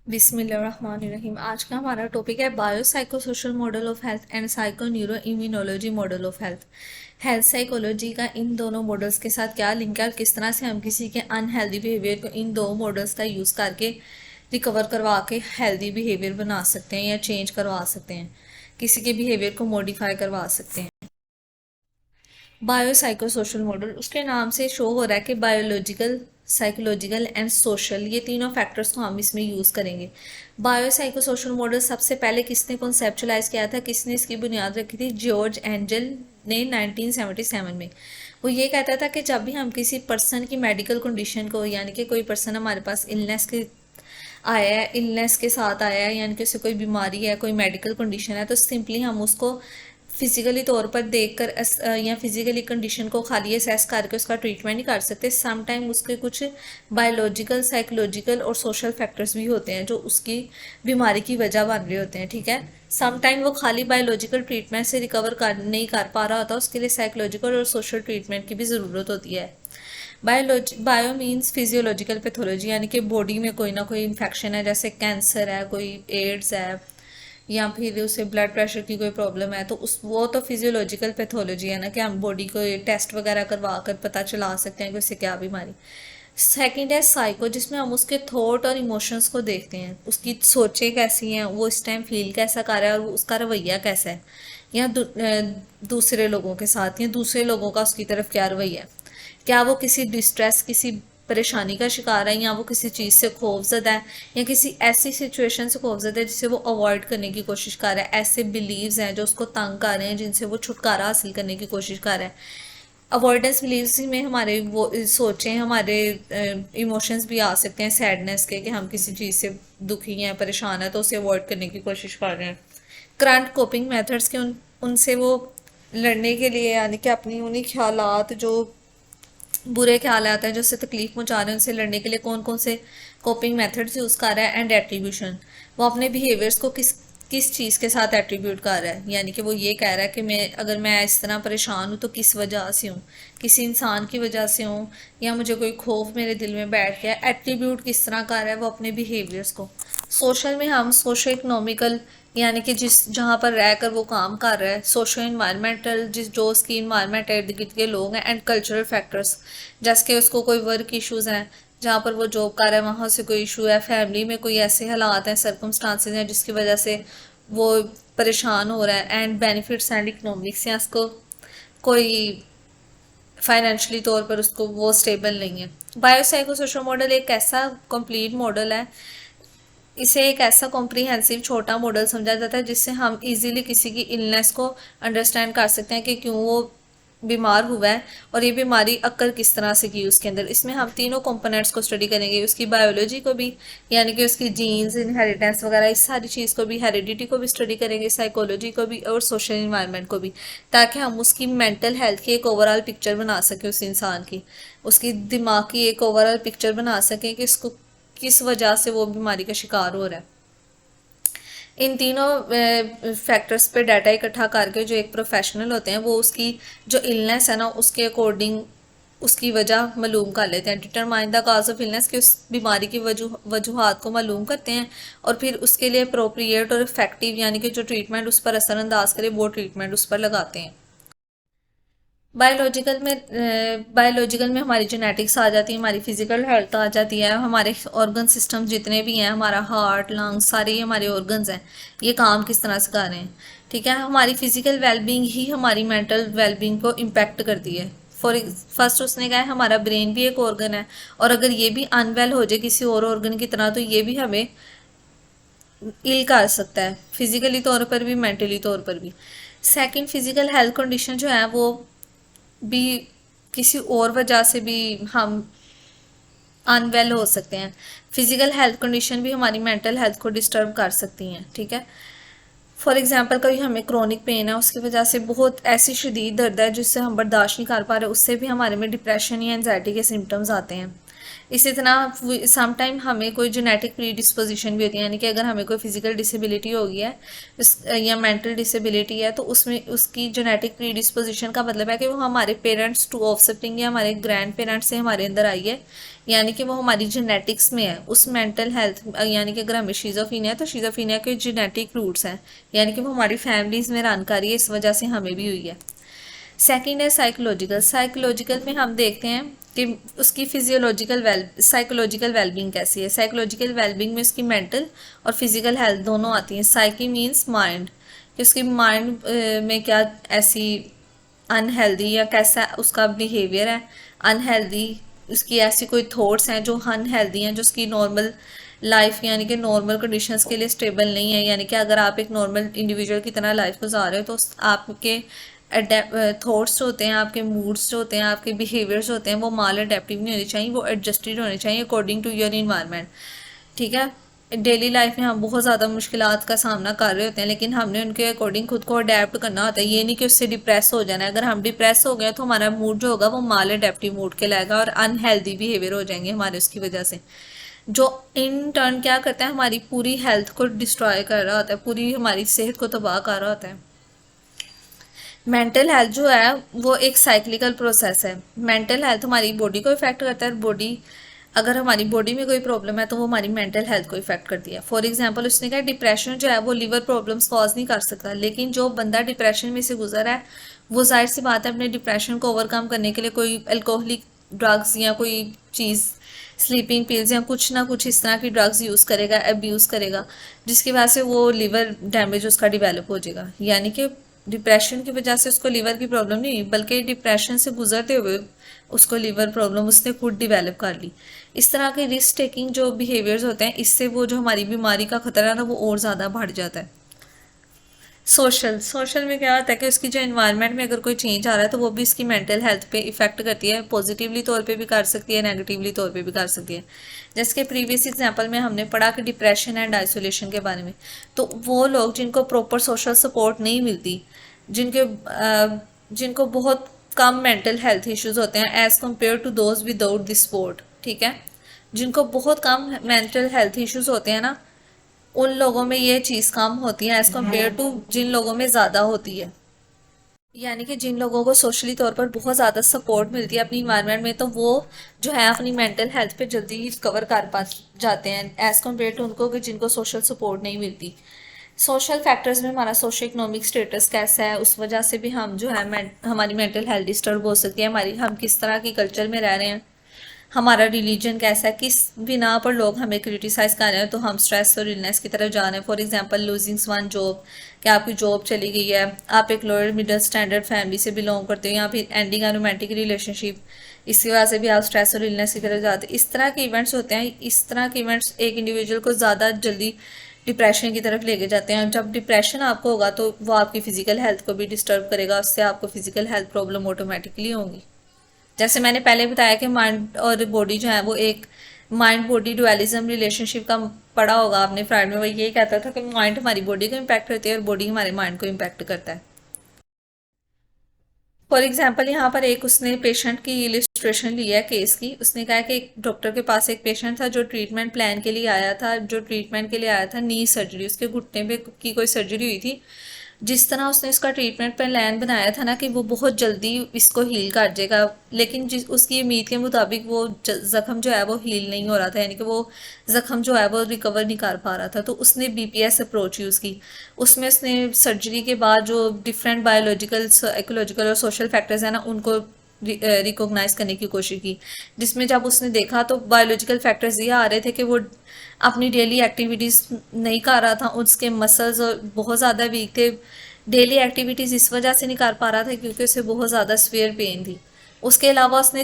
बिस्मिल्लाहिर्रहमानिर्रहीम। आज का हमारा टॉपिक है bio psychosocial model of health and psycho neuro immunology model of health. Health psychology का इन दोनों मॉडल्स के साथ क्या लिंक है और किस तरह से हम किसी के अनहेल्दी बिहेवियर को इन दो मॉडल्स का यूज़ करके रिकवर करवा के हेल्दी बिहेवियर बना सकते हैं या चेंज करवा सकते हैं, किसी के बिहेवियर को मॉडिफाई करवा सकते हैं। बायो साइकोसोशल मॉडल, उसके नाम से शो हो रहा है कि बायोलॉजिकल, साइकोलॉजिकल एंड सोशल, ये तीनों फैक्टर्स को हम इसमें यूज़ करेंगे। बायो साइकोसोशल मॉडल सबसे पहले किसने कॉन्सेप्चुलाइज किया था, किसने इसकी बुनियाद रखी थी? जॉर्ज एंजल ने 1977 में। वो ये कहता था कि जब भी हम किसी पर्सन की मेडिकल कंडीशन को, यानी कि कोई पर्सन हमारे पास इलनेस के आया है, इलनेस के साथ आया है, यानी कि उसे कोई बीमारी है, कोई मेडिकल कंडीशन है, तो सिंपली हम उसको फिजिकली तौर पर देखकर या फिजिकली कंडीशन को खाली असेस करके उसका ट्रीटमेंट नहीं कर सकते। सम टाइम उसके कुछ बायोलॉजिकल, साइकोलॉजिकल और सोशल फैक्टर्स भी होते हैं जो उसकी बीमारी की वजह बन रहे होते हैं, ठीक है। सम टाइम वो खाली बायोलॉजिकल ट्रीटमेंट से रिकवर कर नहीं कर पा रहा होता, उसके लिए साइकोलॉजिकल और सोशल ट्रीटमेंट की भी ज़रूरत होती है। बायो मीन्स फिजियोलॉजिकल पैथोलॉजी, यानी कि बॉडी में कोई ना कोई इन्फेक्शन है, जैसे कैंसर है, कोई एड्स है, या फिर उसे ब्लड प्रेशर की कोई प्रॉब्लम है, तो उस वो तो फिजियोलॉजिकल पैथोलॉजी है ना, कि हम बॉडी को टेस्ट वगैरह करवा कर पता चला सकते हैं कि उसे क्या बीमारी। सेकंड है साइको, जिसमें हम उसके थॉट और इमोशंस को देखते हैं, उसकी सोचें कैसी हैं, वो इस टाइम फील कैसा कर रहा है और वो उसका रवैया कैसा है, या दूसरे लोगों के साथ, या दूसरे लोगों का उसकी तरफ क्या रवैया है, क्या वो किसी डिस्ट्रेस, किसी परेशानी का शिकार है, या वो किसी चीज़ से खौफजदा है, या किसी ऐसी सिचुएशन से खौफजदा है जिसे वो अवॉइड करने की कोशिश कर रहा है। ऐसे बिलीव्स हैं जो उसको तंग कर रहे हैं, जिनसे वो छुटकारा हासिल करने की कोशिश कर रहा है। अवॉइडेंस बिलीव्स में हमारे वो सोचें, हमारे इमोशंस भी आ सकते हैं सैडनेस के, कि हम किसी चीज़ से दुखी हैं, परेशान है, तो उसे अवॉइड करने की कोशिश कर रहे हैं। करंट कोपिंग मेथड्स के उनसे वो लड़ने के लिए, यानी कि अपनी उन्हीं ख्यालात जो बुरे ख्याल आते हैं, जो उससे तकलीफ पहुंचा रहे हैं, उनसे लड़ने के लिए कौन कौन से कोपिंग मेथड्स यूज़ कर रहा है। एंड एट्रीब्यूशन, वो अपने बिहेवियर्स को किस किस चीज़ के साथ एट्रीब्यूट कर रहा है, यानी कि वो ये कह रहा है कि मैं इस तरह परेशान हूँ तो किस वजह से हूँ, किसी इंसान की वजह से हूँ, या मुझे कोई खौफ मेरे दिल में बैठ गया। एट्रीब्यूट किस तरह कर रहा है वो अपने बिहेवियर्स को। सोशल में हम सोशो इकोनॉमिकल, यानी कि जिस जहाँ पर रहकर वो काम कर रहा है। सोशो इन्वायरमेंटल, जिस जो उसकी इन्वायरमेंट है, इर्द गिर्द के लोग हैं। एंड कल्चरल फैक्टर्स, जैसे कि उसको कोई वर्क इश्यूज़ हैं, जहाँ पर वो जॉब कर रहा है वहाँ से कोई इशू है, फैमिली में कोई ऐसे हालात हैं, सर्कमस्टांसेस हैं जिसकी वजह से वो परेशान हो रहा है। एंड बेनिफिट्स एंड इकोनॉमिक्स, या उसको कोई फाइनेंशियली तौर पर उसको वो स्टेबल नहीं है। बायोसाइकोसोशल मॉडल एक ऐसा कंप्लीट मॉडल है, इसे एक ऐसा कॉम्प्रिहेंसिव छोटा मॉडल समझा जाता है जिससे हम इजीली किसी की इलनेस को अंडरस्टैंड कर सकते हैं कि क्यों वो बीमार हुआ है और ये बीमारी अक्कर किस तरह से की उसके अंदर। इसमें हम तीनों कंपोनेंट्स को स्टडी करेंगे, उसकी बायोलॉजी को भी, यानी कि उसकी जीन्स, इनहेरिटेंस वगैरह, इस सारी चीज़ को भी, हेरिडिटी को भी स्टडी करेंगे, साइकोलॉजी को भी और सोशल इन्वायरमेंट को भी, ताकि हम उसकी मेंटल हेल्थ की एक ओवरऑल पिक्चर बना सकें, उस इंसान की, उसकी दिमाग की एक ओवरऑल पिक्चर बना सकें कि इसको किस वजह से वो बीमारी का शिकार हो रहा है। इन तीनों फैक्टर्स पे डाटा इकट्ठा करके जो एक प्रोफेशनल होते हैं वो उसकी जो इलनेस है ना, उसके अकॉर्डिंग उसकी वजह मालूम कर लेते हैं। Determine the cause of illness, कि उस बीमारी की वजूहात को मालूम करते हैं और फिर उसके लिए अप्रोप्रिएट और इफेक्टिव, यानी कि जो ट्रीटमेंट उस पर असरअंदाज करे वो ट्रीटमेंट उस पर लगाते हैं। बायोलॉजिकल में हमारी जेनेटिक्स आ जाती है, हमारी फिजिकल हेल्थ आ जाती है, हमारे ऑर्गन सिस्टम जितने भी हैं, हमारा हार्ट, लंग्स, सारे ही हमारे ऑर्गन्स हैं, ये काम किस तरह से कर रहे हैं, ठीक है। हमारी फिजिकल वेलबींग ही हमारी मेंटल वेलबींग को इम्पेक्ट करती है। फर्स्ट उसने कहा है हमारा ब्रेन भी एक ऑर्गन है, और अगर ये भी अनवेल हो जाए किसी और ऑर्गन की तरह तो ये भी हमें इल कर सकता है, फिजिकली तौर पर भी, मेंटली तौर पर भी। सेकंड, फिजिकल हेल्थ कंडीशन जो है वो भी किसी और वजह से भी हम अनवेल हो सकते हैं। फिजिकल हेल्थ कंडीशन भी हमारी मेंटल हेल्थ को डिस्टर्ब कर सकती हैं, ठीक है। फॉर एग्जांपल, कभी हमें क्रोनिक पेन है, उसकी वजह से बहुत ऐसी शदीद दर्द है जिससे हम बर्दाश्त नहीं कर पा रहे, उससे भी हमारे में डिप्रेशन या एनजाइटी के सिम्टम्स आते हैं। इसी तरह सम टाइम हमें कोई जेनेटिक प्री डिस्पोजिशन भी होती है, यानी कि अगर हमें कोई फिजिकल डिसेबिलिटी होगी है या मेंटल डिसेबिलिटी है, तो उसमें उसकी जेनेटिक प्री डिस्पोजिशन का मतलब है कि वो हमारे पेरेंट्स टू ऑफस्प्रिंग या हमारे ग्रैंड पेरेंट्स से हमारे अंदर आई है, यानी कि वो हमारी जेनेटिक्स में है। उस मेंटल हेल्थ यानी कि अगर हमें शीज़ोफ्रीनिया है तो शीज़ोफ्रीनिया के जेनेटिक रूट्स हैं, यानी कि वो हमारी फैमिलीज़ में रन कर रही है, इस वजह से हमें भी हुई है। सेकंड है साइकोलॉजिकल। साइकोलॉजिकल में हम देखते हैं कि उसकी फिजियोलॉजिकल साइकोलॉजिकल वेलबींग कैसी है। साइकोलॉजिकल वेलबींग में उसकी मेंटल और फिजिकल हेल्थ दोनों आती हैं। साइकी मीन्स माइंड, कि उसकी माइंड में क्या ऐसी अनहेल्दी या कैसा उसका बिहेवियर है अनहेल्दी, उसकी ऐसी कोई थॉट्स हैं जो अनहेल्दी हैं, जो उसकी नॉर्मल लाइफ यानी कि नॉर्मल कंडीशंस के लिए स्टेबल नहीं है। यानी कि अगर आप एक नॉर्मल इंडिविजुअल की तरह लाइफ गुजार रहे हो तो आपके थॉट्स होते हैं, आपके मूड्स जो होते हैं, आपके बिहेवियर्स होते हैं, वो माल अडेप्टिव नहीं होने चाहिए, वो एडजस्टेड होने चाहिए अकॉर्डिंग टू योर इन्वायरमेंट। ठीक है, डेली लाइफ में हम बहुत ज़्यादा मुश्किलात का सामना कर रहे होते हैं, लेकिन हमने उनके अकॉर्डिंग खुद को अडेप्ट करना होता है। ये नहीं कि उससे डिप्रेस हो जाना है। अगर हम डिप्रेस हो गए तो हमारा मूड जो होगा वो माल अडेप्टिव मूड के लाएगा और अनहेल्दी बिहेवियर हो जाएंगे हमारे उसकी वजह से, जो इन टर्न क्या करता है, हमारी पूरी हेल्थ को डिस्ट्रॉय कर रहा होता है, पूरी हमारी सेहत को तबाह कर रहा होता है। मेंटल हेल्थ जो है वो एक साइक्लिकल प्रोसेस है। मेंटल हेल्थ हमारी बॉडी को इफेक्ट करता है, बॉडी अगर हमारी बॉडी में कोई प्रॉब्लम है तो वो हमारी मेंटल हेल्थ को इफेक्ट करती है। फॉर एग्जांपल उसने कहा डिप्रेशन जो है वो लिवर प्रॉब्लम्स कॉज नहीं कर सकता, लेकिन जो बंदा डिप्रेशन में से गुजरा है वो जाहिर सी बात है अपने डिप्रेशन को ओवरकम करने के लिए कोई अल्कोहलिक ड्रग्स या कोई चीज़ स्लीपिंग पिल्स या कुछ ना कुछ इस तरह की ड्रग्स यूज़ करेगा, अब्यूज़ करेगा, जिसकी वजह से वो लिवर डैमेज उसका डिवेलप हो जाएगा। यानी कि डिप्रेशन की वजह से उसको लीवर की प्रॉब्लम नहीं हुई, बल्कि डिप्रेशन से गुजरते हुए उसको लीवर प्रॉब्लम उसने खुद डिवेलप कर ली। इस तरह के रिस्क टेकिंग जो बिहेवियर्स होते हैं, इससे वो जो हमारी बीमारी का खतरा है ना वो और ज़्यादा बढ़ जाता है। सोशल में क्या होता है कि उसकी जो एनवायरनमेंट में अगर कोई चेंज आ रहा है तो वो भी इसकी मेंटल हेल्थ पे इफेक्ट करती है, पॉजिटिवली तौर पे भी कर सकती है, नेगेटिवली तौर पे भी कर सकती है। जैसे कि प्रीवियस एग्जांपल में हमने पढ़ा कि डिप्रेशन एंड आइसोलेशन के बारे में, तो वो लोग जिनको प्रॉपर सोशल सपोर्ट नहीं मिलती, जिनको बहुत कम मेंटल हेल्थ इश्यूज होते हैं as compare to those without this support, ठीक है, जिनको बहुत कम मेंटल हेल्थ इश्यूज होते हैं ना, उन लोगों में ये चीज़ कम होती है एज कम्पेयर टू जिन लोगों में ज़्यादा होती है। यानी कि जिन लोगों को सोशली तौर पर बहुत ज़्यादा सपोर्ट मिलती है अपनी इन्वायरमेंट में, तो वो जो है अपनी मेंटल हेल्थ पे जल्दी रिकवर कर पा जाते हैं एज कम्पेयर टू उनको कि जिनको सोशल सपोर्ट नहीं मिलती। सोशल फैक्टर्स में हमारा सोशो इकोनॉमिक स्टेटस कैसा है, उस वजह से भी हम जो है हमारी मेंटल हेल्थ डिस्टर्ब हो सकती है। हमारी हम किस तरह की कल्चर में रह रहे हैं, हमारा रिलीजन कैसा है, किस बिना पर लोग हमें क्रिटिसाइज कर रहे हैं तो हम स्ट्रेस और इलनेस की तरफ जा रहे हैं। For example losing one job, कि आपकी जॉब चली गई है, आप एक लोअर मिडिल स्टैंडर्ड फैमिली से बिलोंग करते हो, या फिर एंडिंग अ रोमांटिक रिलेशनशिप, इसकी वजह से भी आप स्ट्रेस और इलनेस की तरफ जाते हैं। इस तरह के इवेंट्स होते हैं, इस तरह के इवेंट्स एक इंडिविजुअल को ज़्यादा जल्दी डिप्रेशन की तरफ लेके जाते हैं। जब डिप्रेशन आपको होगा तो वो आपकी फिजिकल हेल्थ को भी डिस्टर्ब करेगा, उससे आपको फिजिकल हेल्थ प्रॉब्लम ऑटोमेटिकली होंगी। जैसे मैंने पहले बताया कि माइंड और बॉडी जो है वो एक माइंड बॉडी डुअलिज्म रिलेशनशिप का पढ़ा होगा आपने फ्राइड में, वो यही कहता था कि माइंड हमारी बॉडी को इम्पैक्ट करती है और बॉडी हमारे माइंड को इम्पैक्ट करता है। फॉर एग्जाम्पल यहाँ पर एक उसने पेशेंट की इलिस्ट्रेशन लिया है केस की। उसने कहा कि एक डॉक्टर के पास एक पेशेंट था जो ट्रीटमेंट प्लान के लिए आया था, जो ट्रीटमेंट के लिए आया था नी सर्जरी, उसके घुटने पे की कोई सर्जरी हुई थी। जिस तरह उसने इसका ट्रीटमेंट प्लान बनाया था ना कि वो बहुत जल्दी इसको हील कर जाएगा, लेकिन जिस उसकी उम्मीद के मुताबिक वो ज़ख्म जो है वो हील नहीं हो रहा था, यानी कि वो ज़ख्म जो है वो रिकवर नहीं कर पा रहा था। तो उसने बीपीएस अप्रोच यूज़ की। उसमें उसने सर्जरी के बाद जो डिफरेंट बायोलॉजिकल, साइकोलॉजिकल और सोशल फैक्टर्स हैं ना उनको रिकॉग्नाइज करने की कोशिश की, जिसमें जब उसने देखा तो बायोलॉजिकल फैक्टर्स ये आ रहे थे कि वो अपनी डेली एक्टिविटीज़ नहीं कर रहा था, उसके मसल्स बहुत ज़्यादा वीक थे। डेली एक्टिविटीज़ इस वजह से नहीं कर पा रहा था क्योंकि उसे बहुत ज़्यादा सीवियर पेन थी। उसके अलावा उसने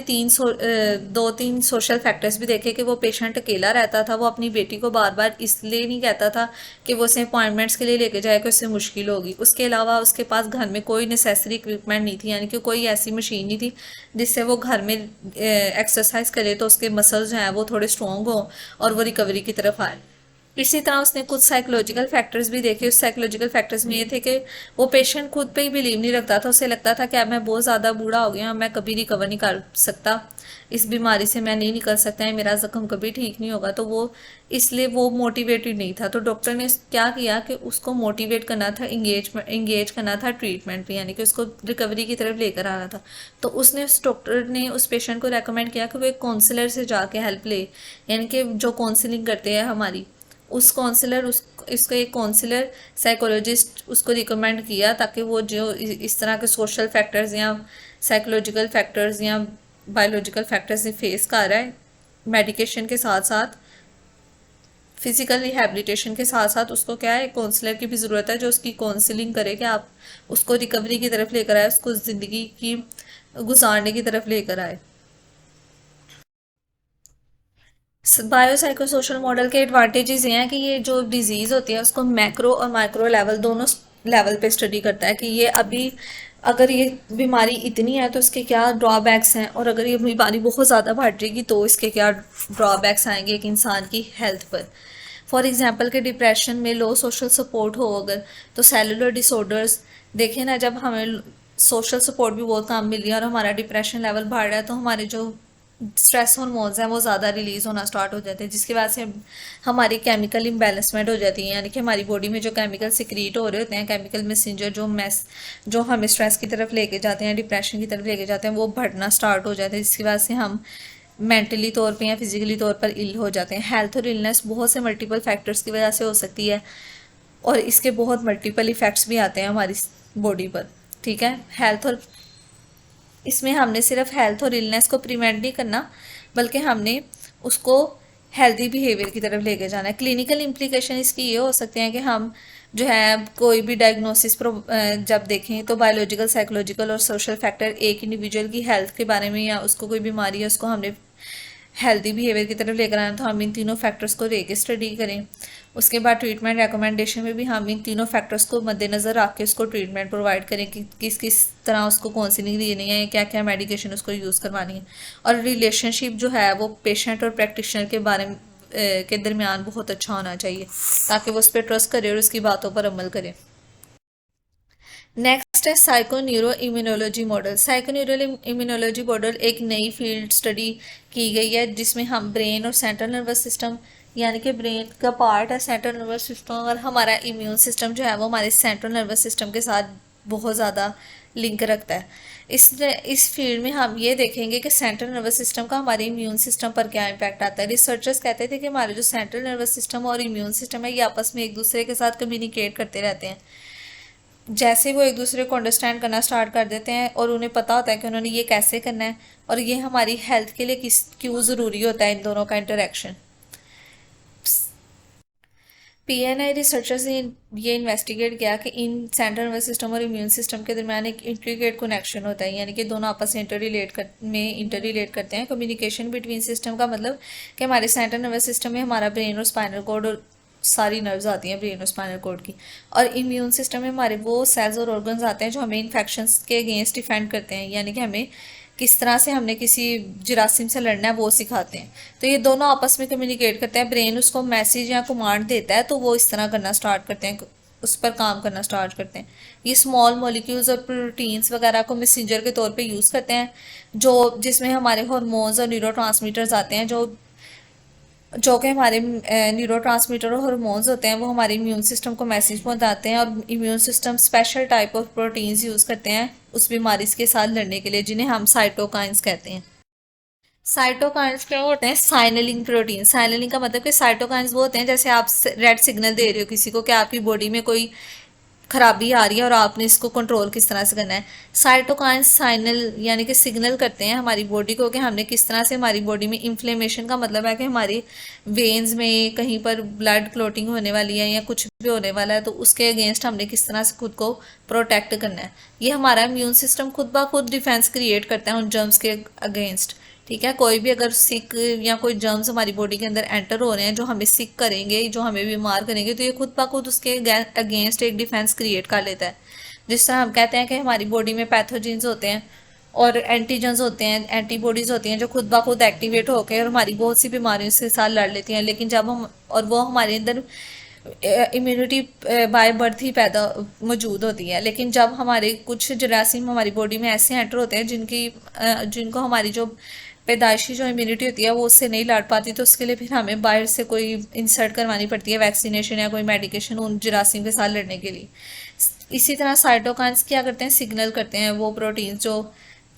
दो तीन सोशल फैक्टर्स भी देखे कि वो पेशेंट अकेला रहता था, वो अपनी बेटी को बार बार इसलिए नहीं कहता था कि वो उसे अपॉइंटमेंट्स के लिए लेके जाए कि उससे मुश्किल होगी। उसके अलावा उसके पास घर में कोई नेसेसरी इक्विपमेंट नहीं थी, यानी कि कोई ऐसी मशीन नहीं थी जिससे वो घर में एक्सरसाइज करे तो उसके मसल्स जो हैं वो थोड़े स्ट्रॉन्ग हों और वो रिकवरी की तरफ आए। इसी तरह उसने कुछ साइकोलॉजिकल फैक्टर्स भी देखे। उस साइकोलॉजिकल फैक्टर्स में ये थे कि वो पेशेंट खुद पे ही बिलीव नहीं रखता था। उसे लगता था कि अब मैं बहुत ज़्यादा बूढ़ा हो गया, मैं कभी रिकवर नहीं कर सकता, इस बीमारी से मैं नहीं निकल सकता है, मेरा ज़ख्म कभी ठीक नहीं होगा। तो वो इसलिए वो मोटिवेटेड नहीं था। तो डॉक्टर ने क्या किया कि उसको मोटिवेट करना था, इंगेज करना था ट्रीटमेंट पे, यानी कि उसको रिकवरी की तरफ लेकर आना था। तो उसने उस डॉक्टर ने उस पेशेंट को रेकमेंड किया कि वो एक काउंसलर से जाके हेल्प ले, यानी कि जो काउंसलिंग करते हैं हमारी, उस काउंसलर इसको एक काउंसलर साइकोलॉजिस्ट उसको रिकमेंड किया, ताकि वो जो इस तरह के सोशल फैक्टर्स या साइकोलॉजिकल फैक्टर्स या बायोलॉजिकल फैक्टर्स फेस कर रहा है, मेडिकेशन के साथ साथ, फिजिकल रिहेबिलिटेशन के साथ साथ उसको क्या है, काउंसलर की भी ज़रूरत है जो उसकी काउंसलिंग करे कि आप उसको रिकवरी की तरफ लेकर आए, उसको ज़िंदगी की गुजारने की तरफ लेकर आए। बायोसाइको सोशल मॉडल के एडवांटेजेस ये हैं कि ये जो डिजीज़ होती है उसको मैक्रो और माइक्रो लेवल दोनों लेवल पे स्टडी करता है कि ये अभी अगर ये बीमारी इतनी है तो इसके क्या ड्रॉबैक्स हैं, और अगर ये बीमारी बहुत ज़्यादा बढ़ जाएगी तो इसके क्या ड्रॉबैक्स आएंगे एक इंसान की हेल्थ पर। फॉर एग्जांपल के डिप्रेशन में लो सोशल सपोर्ट हो अगर, तो सेलुलर डिसऑर्डर्स देखें ना, जब हमें सोशल सपोर्ट भी बहुत कम मिल रही है और हमारा डिप्रेशन लेवल बढ़ रहा है, तो हमारे जो स्ट्रेस हार्मोन्स हैं वो ज़्यादा रिलीज़ होना स्टार्ट हो जाते हैं, जिसकी वजह से हमारी केमिकल इम्बैलेंसमेंट हो जाती है, यानी कि हमारी बॉडी में जो केमिकल सिक्रीट हो रहे होते हैं, केमिकल मैसेंजर जो हमें स्ट्रेस की तरफ लेके जाते हैं, डिप्रेशन की तरफ लेके जाते हैं, वो बढ़ना स्टार्ट हो जाते हैं, जिसकी वजह से हम मेंटली तौर पे या फिजिकली तौर पर इल हो जाते हैं। हेल्थ और इलनेस बहुत से मल्टीपल फैक्टर्स की वजह से हो सकती है, और इसके बहुत मल्टीपल इफ़ेक्ट्स भी आते हैं हमारी बॉडी पर। ठीक है, हेल्थ और इसमें हमने सिर्फ हेल्थ और इलनेस को प्रिवेंट नहीं करना, बल्कि हमने उसको हेल्दी बिहेवियर की तरफ लेके जाना है। क्लिनिकल इम्प्लीकेशन इसकी ये हो सकते हैं कि हम जो है कोई भी डायग्नोसिस जब देखें तो बायोलॉजिकल, साइकोलॉजिकल और सोशल फैक्टर एक इंडिविजुअल की हेल्थ के बारे में, या उसको कोई बीमारी है उसको हमने हेल्दी बिहेवियर की तरफ लेकर आना, तो हम इन तीनों फैक्टर्स को लेके स्टडी करें। उसके बाद ट्रीटमेंट रिकमेंडेशन में भी हम इन तीनों फैक्टर्स को मद्देनज़र रख के उसको ट्रीटमेंट प्रोवाइड करें कि किस किस तरह उसको काउंसलिंग देनी है, क्या क्या मेडिकेशन उसको यूज़ करवानी है। और रिलेशनशिप जो है वो पेशेंट और प्रैक्टिशनर के बारे में के दरमियान बहुत अच्छा होना चाहिए, ताकि वो उस पर ट्रस्ट करे और उसकी बातों पर अमल करे। नेक्स्ट है psycho neuro immunology model. Psycho neuro immunology model एक नई फील्ड स्टडी की गई है, जिसमें हम ब्रेन और सेंट्रल नर्वस सिस्टम, यानी कि ब्रेन का पार्ट है सेंट्रल नर्वस सिस्टम, और हमारा इम्यून सिस्टम जो है वो हमारे सेंट्रल नर्वस सिस्टम के साथ बहुत ज़्यादा लिंक रखता है। इस फील्ड में हम ये देखेंगे कि सेंट्रल नर्वस सिस्टम का हमारे इम्यून सिस्टम पर क्या इम्पैक्ट आता है। रिसर्चर्स कहते थे कि हमारे जो सेंट्रल नर्वस सिस्टम और इम्यून सिस्टम है ये आपस में एक दूसरे के साथ कम्युनिकेट करते रहते हैं। जैसे वो एक दूसरे को अंडरस्टैंड करना स्टार्ट कर देते हैं और उन्हें पता होता है कि उन्होंने ये कैसे करना है, और ये हमारी हेल्थ के लिए क्यों ज़रूरी होता है इन दोनों का इंटरेक्शन। पीएनआई रिसर्चर्स ने ये इन्वेस्टिगेट किया कि इन सेंट्रल नर्वस सिस्टम और इम्यून सिस्टम के दरमियान एक इंट्रीगेट कनेक्शन होता है, यानी कि दोनों आपस में इंटर रिलेट करते हैं। कम्युनिकेशन बिटवीन सिस्टम का मतलब कि हमारे सेंट्रल नर्वस सिस्टम में हमारा ब्रेन और स्पाइनल कॉर्ड और सारी नर्व्स आती हैं ब्रेन और स्पाइनल कॉर्ड की, और इम्यून सिस्टम में हमारे वो सेल्स और ऑर्गन्स आते हैं जो हमें इन्फेक्शंस के अगेंस्ट डिफेंड करते हैं, यानी कि हमें किस तरह से हमने किसी जरासीम से लड़ना है वो सिखाते हैं। तो ये दोनों आपस में कम्युनिकेट करते हैं, ब्रेन उसको मैसेज या कमांड देता है तो वो इस तरह करना स्टार्ट करते हैं, उस पर काम करना स्टार्ट करते हैं। ये स्मॉल मॉलिक्यूल्स और प्रोटीन्स वगैरह को मैसेंजर के तौर पे यूज़ करते हैं, जो जिसमें हमारे हार्मोन्स और न्यूरोट्रांसमीटर्स आते हैं, जो कि हमारे न्यूरोट्रांसमीटर और हार्मोन्स होते हैं, वो हमारे इम्यून सिस्टम को मैसेज पहुंचाते हैं, और immune system special type of proteins use करते हैं उस बीमारी के साथ लड़ने के लिए, जिन्हें हम साइटोकाइंस कहते हैं। साइटोकाइंस क्या होते हैं? साइनलिंग प्रोटीन। साइनलिंग का मतलब कि साइटोकाइंस वो होते हैं जैसे आप रेड सिग्नल दे रहे हो किसी को कि आपकी बॉडी में कोई खराबी आ रही है और आपने इसको कंट्रोल किस तरह से करना है। साइटोकाइंस साइनल यानी कि सिग्नल करते हैं हमारी बॉडी को कि हमने किस तरह से, हमारी बॉडी में इन्फ्लेमेशन का मतलब है कि हमारी वेन्स में कहीं पर ब्लड क्लोटिंग होने वाली है या कुछ भी होने वाला है, तो उसके अगेंस्ट हमने किस तरह से खुद को प्रोटेक्ट करना है। ये हमारा इम्यून सिस्टम खुद ब खुद डिफेंस क्रिएट करता है उन जर्म्स के अगेंस्ट। ठीक है, कोई भी अगर सिक या कोई जर्म्स हमारी बॉडी के अंदर एंटर हो रहे हैं जो हमें सिक करेंगे, जो हमें बीमार करेंगे, तो ये खुद ब खुद उसके अगेंस्ट एक डिफेंस क्रिएट कर लेता है। जिस तरह हम कहते हैं कि हमारी बॉडी में पैथोजेंस होते हैं, और एंटीजन्स होते हैं, एंटीबॉडीज़ होती हैं जो खुद ब खुद एक्टिवेट होकर हमारी बहुत सी बीमारियों से साथ लड़ लेती हैं। लेकिन जब हम और वो हमारे अंदर इम्यूनिटी बाय बर्थ ही पैदा मौजूद होती है। लेकिन जब हमारे कुछ जरासीम हमारी बॉडी में ऐसे एंटर होते हैं जिनको हमारी जो पैदाइशी जो इम्यूनिटी होती है वो उससे नहीं लड़ पाती, तो उसके लिए फिर हमें बाहर से कोई इंसर्ट करवानी पड़ती है, वैक्सीनेशन या कोई मेडिकेशन उन जरासीम के साथ लड़ने के लिए। इसी तरह साइटोकाइंस क्या करते हैं, सिग्नल करते हैं वो प्रोटीन्स जो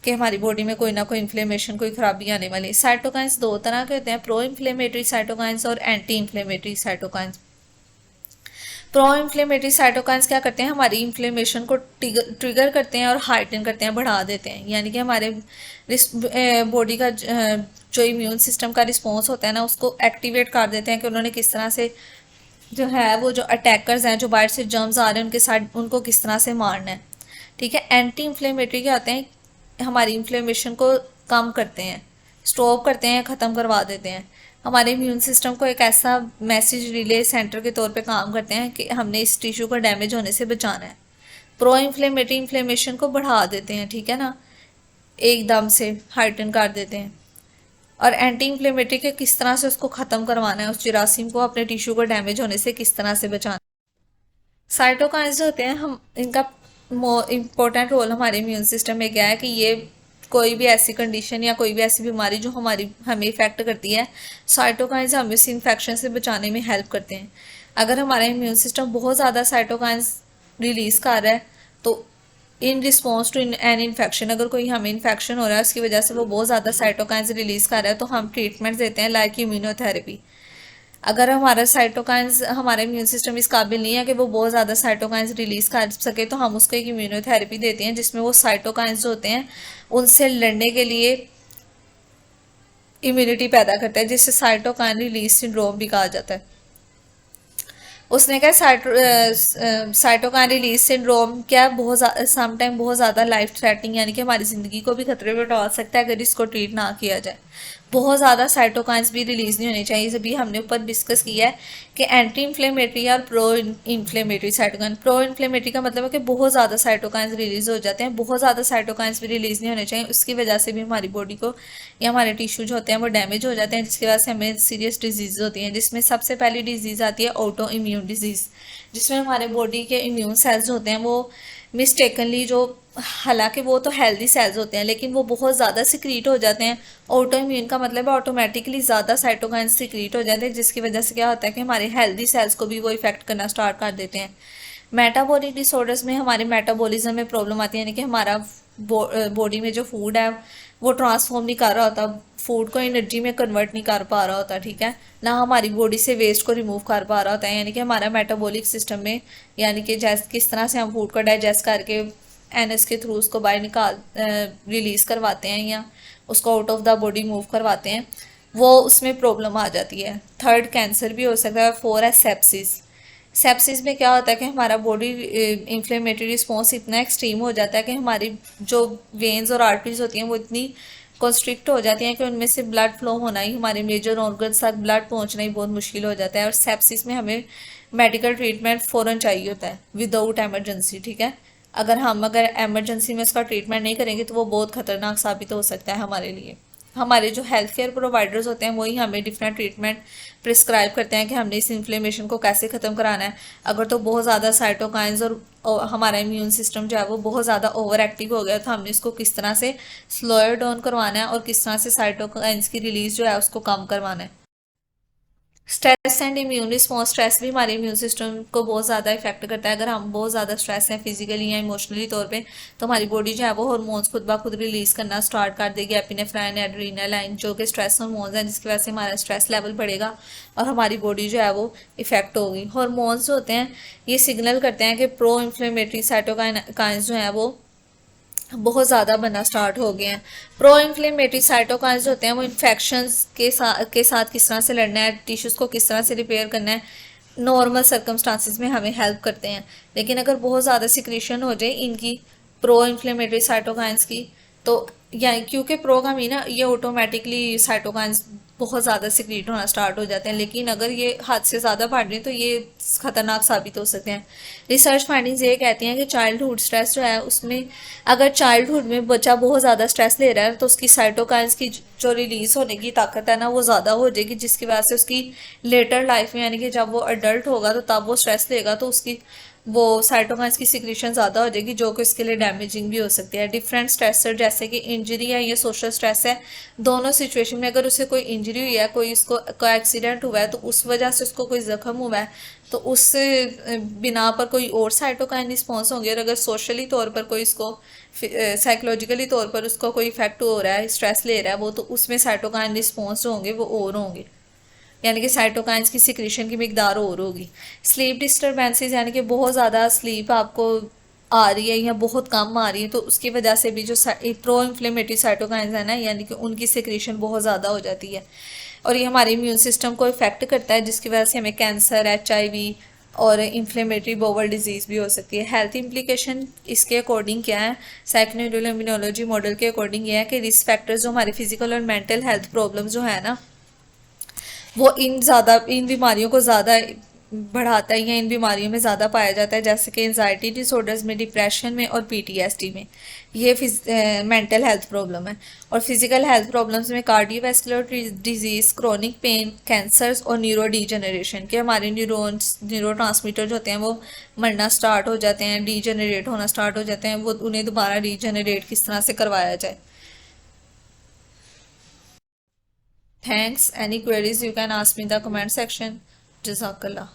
कि हमारी बॉडी में कोई ना कोई इन्फ्लेमेशन, कोई खराबी आने वाली। साइटोकाइंस दो तरह के होते हैं, प्रो इन्फ्लेमेटरी साइटोकाइंस और anti inflammatory cytokines. Pro inflammatory cytokines क्या करते हैं, हमारी इन्फ्लेमेशन को ट्रिगर करते हैं और हाइटन करते हैं, बढ़ा देते हैं। यानी कि हमारे बॉडी का जो इम्यून सिस्टम का रिस्पॉन्स होता है ना, उसको एक्टिवेट कर देते हैं कि उन्होंने किस तरह से जो है वो जो अटैकर्स हैं, जो बाहर से जर्म्स आ रहे हैं उनके साथ उनको किस तरह से मारना है। ठीक है। एंटी इन्फ्लेमेटरी क्या होते हैं, हमारी इन्फ्लेमेशन को कम करते हैं, स्टॉप करते हैं, ख़त्म करवा देते हैं। हमारे इम्यून सिस्टम को एक ऐसा मैसेज रिले सेंटर के तौर पे काम करते हैं कि हमने इस टिश्यू को डैमेज होने से बचाना है। प्रो इन्फ्लेमेटरी इन्फ्लेमेशन को बढ़ा देते हैं, ठीक है ना, एकदम से हाइटन कर देते हैं। और एंटी इन्फ्लेमेटरी के किस तरह से उसको ख़त्म करवाना है, उस जरासीम को अपने टिश्यू को डैमेज होने से किस तरह से बचाना। साइटोकाइंस जो होते हैं, हम इनका इम्पोर्टेंट रोल हमारे इम्यून सिस्टम में क्या है कि ये कोई भी ऐसी कंडीशन या कोई भी ऐसी बीमारी जो हमें इफेक्ट करती है, साइटोकाइंस हमें इस इन्फेक्शन से बचाने में हेल्प करते हैं। अगर हमारा इम्यून सिस्टम बहुत ज़्यादा साइटोकाइंस रिलीज़ कर रहा है तो in response to an infection, अगर कोई हमें इन्फेक्शन हो रहा है उसकी वजह से वो बहुत ज़्यादा साइटोकाइंस रिलीज़ कर रहा है, तो हम ट्रीटमेंट देते हैं लाइक इम्यूनोथेरेपी। अगर हमारा साइटोकाइंस, हमारा इम्यून सिस्टम इस काबिल नहीं है कि वो बहुत ज़्यादा साइटोकाइंस रिलीज़ कर सके, तो हम उसको एक इम्यूनोथेरेपी देते हैं जिसमें वो साइटोकाइंस जो होते हैं उनसे लड़ने के लिए इम्यूनिटी पैदा करता है, जिससे साइटोकाइन रिलीज सिंड्रोम भी कहा जाता है। उसने कहा साइटोकाइन रिलीज सिंड्रोम क्या बहुत समटाइम बहुत ज़्यादा लाइफ थ्रेटनिंग, यानी कि हमारी ज़िंदगी को भी खतरे में डाल सकता है अगर इसको ट्रीट ना किया जाए। बहुत ज़्यादा साइटोकाइंस भी रिलीज़ नहीं होनी चाहिए। अभी हमने ऊपर डिस्कस किया है कि एंटी इन्फ्लेमेटरी और pro inflammatory cytokine. Pro inflammatory का मतलब है कि बहुत ज़्यादा साइटोकाइंस रिलीज़ हो जाते हैं, बहुत ज़्यादा साइटोकाइंस भी रिलीज़ नहीं होने चाहिए। उसकी वजह से भी हमारी बॉडी को या हमारे टिश्यू जो होते हैं वो डैमेज हो जाते हैं, जिसकी वजह से हमें सीरियस डिजीज़ होती हैं, जिसमें सबसे पहली डिजीज़ आती है ऑटो इम्यून डिजीज़, जिसमें हमारे बॉडी के इम्यून सेल्स होते हैं वो मिस्टेकनली जो, हालांकि वो तो हेल्दी सेल्स होते हैं लेकिन वो बहुत ज़्यादा सिक्रीट हो जाते हैं। ऑटो इम्यून का मतलब है ऑटोमेटिकली ज़्यादा साइटोकाइन सिक्रीट हो जाते हैं, जिसकी वजह से क्या होता है कि हमारे हेल्दी सेल्स को भी वो इफेक्ट करना स्टार्ट कर देते हैं। मेटाबॉलिक डिसऑर्डर्स में हमारे मेटाबॉलिज्म में प्रॉब्लम आती है, यानी कि हमारा बॉडी में जो फूड है वो ट्रांसफॉर्म नहीं कर रहा होता, फूड को एनर्जी में कन्वर्ट नहीं कर पा रहा होता, ठीक है ना, हमारी बॉडी से वेस्ट को रिमूव कर पा रहा होता है। यानी कि हमारा मेटाबॉलिक सिस्टम में, यानी कि जैसे किस तरह से हम फूड को डाइजेस्ट करके एनएस के थ्रू उसको बाहर रिलीज़ करवाते हैं या उसको out of the body move करवाते हैं, वो उसमें प्रॉब्लम आ जाती है। थर्ड, कैंसर भी हो सकता है। फोर है सेप्सिस। सेप्सिस में क्या होता है कि हमारा बॉडी इन्फ्लेमेटरी रिस्पॉन्स इतना एक्सट्रीम हो जाता है कि हमारी जो वेन्स और आर्टरीज होती हैं वो इतनी कॉन्स्ट्रिक्ट हो जाती हैं कि उनमें से ब्लड फ्लो होना ही, हमारे मेजर ऑर्गन्स तक ब्लड पहुंचना ही बहुत मुश्किल हो जाता है। और सेप्सिस में हमें मेडिकल ट्रीटमेंट फ़ौरन चाहिए होता है विदाउट एमरजेंसी, ठीक है। अगर एमरजेंसी में इसका ट्रीटमेंट नहीं करेंगे तो वो बहुत ख़तरनाक साबित हो सकता है हमारे लिए। हमारे जो हेल्थ केयर प्रोवाइडर्स होते हैं वही हमें डिफरेंट ट्रीटमेंट प्रिस्क्राइब करते हैं कि हमने इस इन्फ्लेमेशन को कैसे ख़त्म कराना है। अगर तो बहुत ज़्यादा साइटोकाइंस और हमारा इम्यून सिस्टम जो है वो बहुत ज़्यादा ओवर एक्टिव हो गया तो हमने इसको किस तरह से स्लोअर डाउन करवाना है और किस तरह से साइटोकाइंस की रिलीज जो है उसको कम करवाना है। Stress and immune response. Stress भी हमारे इम्यून सिस्टम को बहुत ज़्यादा इफेक्ट करता है। अगर हम बहुत ज़्यादा स्ट्रेस हैं फिजिकली या इमोशनली तौर पे, तो हमारी बॉडी जो है वो हार्मोन्स खुद ब खुद रिलीज़ करना स्टार्ट कर देगी, एपिनेफ्राइन, एड्रेनालाइन, जो कि स्ट्रेस हार्मोन्स हैं, जिसकी वजह से हमारा स्ट्रेस लेवल बढ़ेगा और हमारी बॉडी जो है वो इफेक्ट होगी। हार्मोन्स जो होते हैं ये सिग्नल करते हैं कि प्रो इन्फ्लेमेटरी साइटोकाइंस जो है वो बहुत ज़्यादा बनना स्टार्ट हो गए हैं। प्रो इन्फ्लेमेटरी साइटोकाइंस जो होते हैं वो इन्फेक्शंस के साथ किस तरह से लड़ना है, टिश्यूज़ को किस तरह से रिपेयर करना है, नॉर्मल सर्कमस्टांसिस में हमें हेल्प करते हैं। लेकिन अगर बहुत ज़्यादा सिक्रीशन हो जाए इनकी प्रो इन्फ्लेमेटरी साइटोकाइंस की, तो या क्योंकि प्रो का मीन ये ऑटोमेटिकली साइटोकाइंस बहुत ज़्यादा सिक्रीट होना स्टार्ट हो जाते हैं, लेकिन अगर ये हद से ज़्यादा बढ़ रहे हैं तो ये खतरनाक साबित हो सकते हैं। रिसर्च फाइंडिंग्स ये कहती हैं कि चाइल्डहुड स्ट्रेस जो है उसमें, अगर चाइल्डहुड में बच्चा बहुत ज़्यादा स्ट्रेस ले रहा है तो उसकी साइटोकाइंस की जो रिलीज होने की ताकत है ना वो ज़्यादा हो जाएगी, जिसकी वजह से उसकी लेटर लाइफ में, यानी कि जब वो अडल्ट होगा तो तब वो स्ट्रेस लेगा तो उसकी वो साइटोकाइंस की सिक्रीशन ज़्यादा हो जाएगी, जो कि उसके लिए डैमेजिंग भी हो सकती है। डिफरेंट स्ट्रेसर जैसे कि इंजरी है या सोशल स्ट्रेस है, दोनों सिचुएशन में अगर उसे कोई इंजरी हुई है, कोई उसको कोई एक्सीडेंट हुआ है तो उस वजह से उसको कोई जख्म हुआ है तो उस बिना पर कोई और साइटोकाइन रिस्पॉन्स होंगे, और अगर सोशली तौर पर कोई इसको साइकोलॉजिकली तौर पर उसको कोई इफेक्ट हो रहा है, स्ट्रेस ले रहा है वो, तो उसमें साइटोकाइन रिस्पॉन्स जो होंगे वो और होंगे, यानी कि साइटोकाइंस की सिक्रीशन की मिकदार और होगी। स्लीप डिस्टर्बेंसेस, यानी कि बहुत ज़्यादा स्लीप आपको आ रही है या बहुत कम आ रही है तो उसकी वजह से भी जो प्रो इन्फ्लेमेटरी साइटोकाइंस है ना, यानी कि उनकी सिक्रीशन बहुत ज़्यादा हो जाती है और ये हमारे इम्यून सिस्टम को इफेक्ट करता है, जिसकी वजह से हमें कैंसर, HIV और इन्फ्लेमेटरी बोवल डिजीज़ भी हो सकती है। हेल्थ इम्प्लीकेशन इसके अकॉर्डिंग क्या है, साइकोन्यूरल इम्यूनोलॉजी मॉडल के अकॉर्डिंग ये है कि रिस्क फैक्टर्स जो हमारे फिजिकल और मेंटल हेल्थ प्रॉब्लम जो है ना वो इन बीमारियों को ज़्यादा बढ़ाता है या इन बीमारियों में ज़्यादा पाया जाता है, जैसे कि एनजाइटी डिसऑर्डर्स में, डिप्रेशन में और PTSD में। ये मेंटल हेल्थ प्रॉब्लम है। और फिजिकल हेल्थ प्रॉब्लम्स में cardiovascular disease, chronic pain, cancers और न्यूरो डिजेनरेशन के हमारे न्यूरो ट्रांसमीटर जो होते हैं वो मरना स्टार्ट हो जाते हैं, डीजेनरेट होना स्टार्ट हो जाते हैं, वो उन्हें दोबारा डीजेनरेट किस तरह से करवाया जाए। Thanks. Any queries you can ask me in the comment section. Jazakallah.